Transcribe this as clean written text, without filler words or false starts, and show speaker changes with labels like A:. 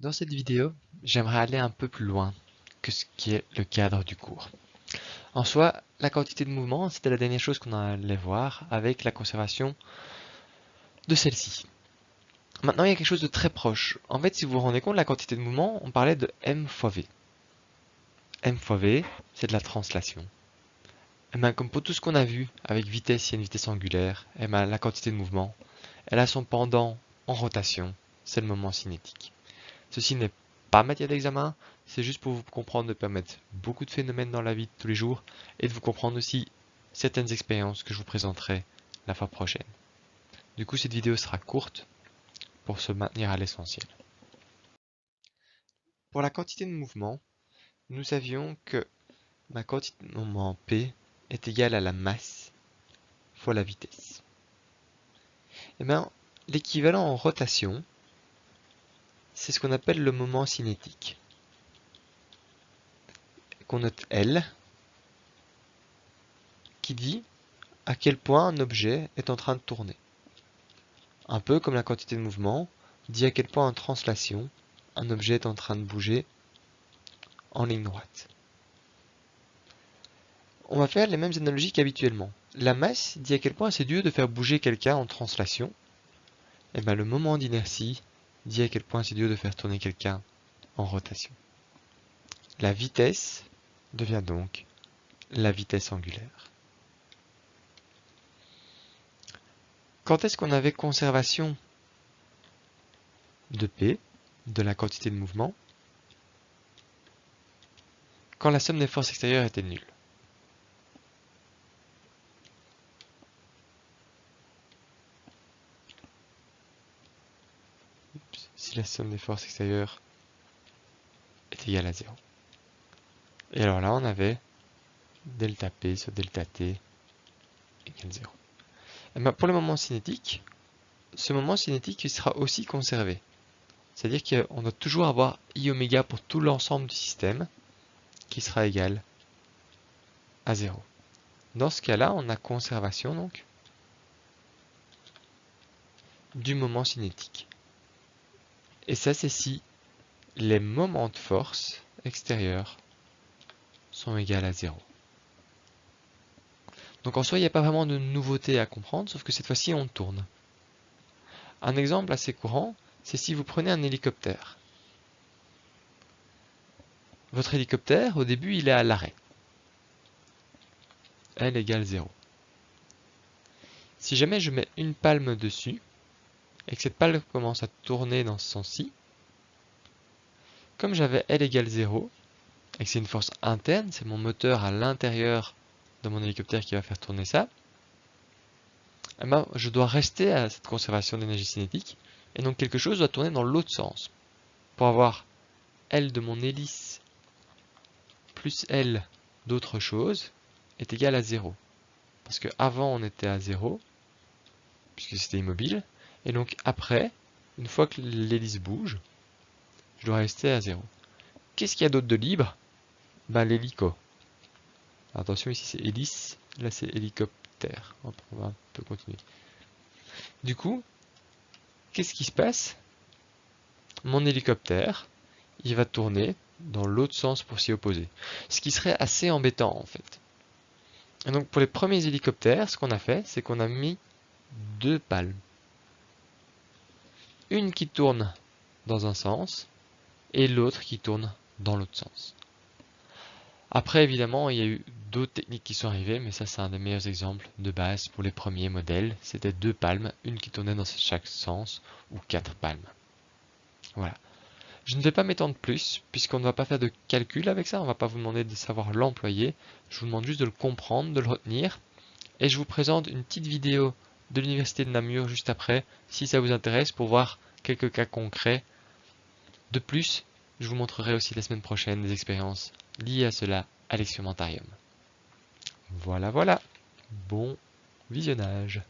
A: Dans cette vidéo, j'aimerais aller un peu plus loin que ce qui est le cadre du cours. En soi, la quantité de mouvement, c'était la dernière chose qu'on allait voir avec la conservation de celle-ci. Maintenant, il y a quelque chose de très proche. En fait, si vous vous rendez compte, la quantité de mouvement, on parlait de m fois v. M fois v, c'est de la translation. Et bien, comme pour tout ce qu'on a vu avec vitesse, il y a une vitesse angulaire, et bien, la quantité de mouvement, elle a son pendant en rotation, c'est le moment cinétique. Ceci n'est pas matière d'examen, c'est juste pour vous comprendre, de permettre beaucoup de phénomènes dans la vie de tous les jours et de vous comprendre aussi certaines expériences que je vous présenterai la fois prochaine. Du coup, cette vidéo sera courte pour se maintenir à l'essentiel. Pour la quantité de mouvement, nous savions que la quantité de mouvement P est égale à la masse fois la vitesse. Et bien, l'équivalent en rotation, c'est ce qu'on appelle le moment cinétique, qu'on note L, qui dit à quel point un objet est en train de tourner. Un peu comme la quantité de mouvement dit à quel point en translation, un objet est en train de bouger en ligne droite. On va faire les mêmes analogies qu'habituellement. La masse dit à quel point c'est dur de faire bouger quelqu'un en translation. Et bien le moment d'inertie dit à quel point c'est dur de faire tourner quelqu'un en rotation. La vitesse devient donc la vitesse angulaire. Quand est-ce qu'on avait conservation de P, de la quantité de mouvement, quand la somme des forces extérieures était nulle? Si la somme des forces extérieures est égale à 0. Et alors là, on avait delta P sur delta T égale 0. Et bien pour le moment cinétique, ce moment cinétique sera aussi conservé. C'est-à-dire qu'on doit toujours avoir I oméga pour tout l'ensemble du système qui sera égal à 0. Dans ce cas-là, on a conservation donc du moment cinétique. Et ça, c'est si les moments de force extérieure sont égaux à 0. Donc en soi, il n'y a pas vraiment de nouveauté à comprendre, sauf que cette fois-ci, on tourne. Un exemple assez courant, c'est si vous prenez un hélicoptère. Votre hélicoptère, au début, il est à l'arrêt. L égale 0. Si jamais je mets une palme dessus, et que cette palme commence à tourner dans ce sens-ci, comme j'avais L égale 0, et que c'est une force interne, c'est mon moteur à l'intérieur de mon hélicoptère qui va faire tourner ça, eh ben, je dois rester à cette conservation d'énergie cinétique, et donc quelque chose doit tourner dans l'autre sens. Pour avoir L de mon hélice plus L d'autre chose est égal à 0. Parce que avant on était à 0, puisque c'était immobile, et donc après, une fois que l'hélice bouge, je dois rester à 0. Qu'est-ce qu'il y a d'autre de libre? Ben, l'hélico. Attention, ici c'est hélice, là c'est hélicoptère. On va un peu continuer. Du coup, qu'est-ce qui se passe? Mon hélicoptère, il va tourner dans l'autre sens pour s'y opposer. Ce qui serait assez embêtant en fait. Et donc pour les premiers hélicoptères, ce qu'on a fait, c'est qu'on a mis deux palmes. Une qui tourne dans un sens et l'autre qui tourne dans l'autre sens. Après, évidemment, il y a eu d'autres techniques qui sont arrivées, mais ça, c'est un des meilleurs exemples de base pour les premiers modèles. C'était deux palmes, une qui tournait dans chaque sens, ou quatre palmes. Voilà. Je ne vais pas m'étendre plus, puisqu'on ne va pas faire de calcul avec ça, on ne va pas vous demander de savoir l'employer. Je vous demande juste de le comprendre, de le retenir. Et je vous présente une petite vidéo de l'université de Namur juste après, si ça vous intéresse, pour voir quelques cas concrets. De plus, je vous montrerai aussi la semaine prochaine des expériences liées à cela à l'expérimentarium. Voilà, voilà. Bon visionnage.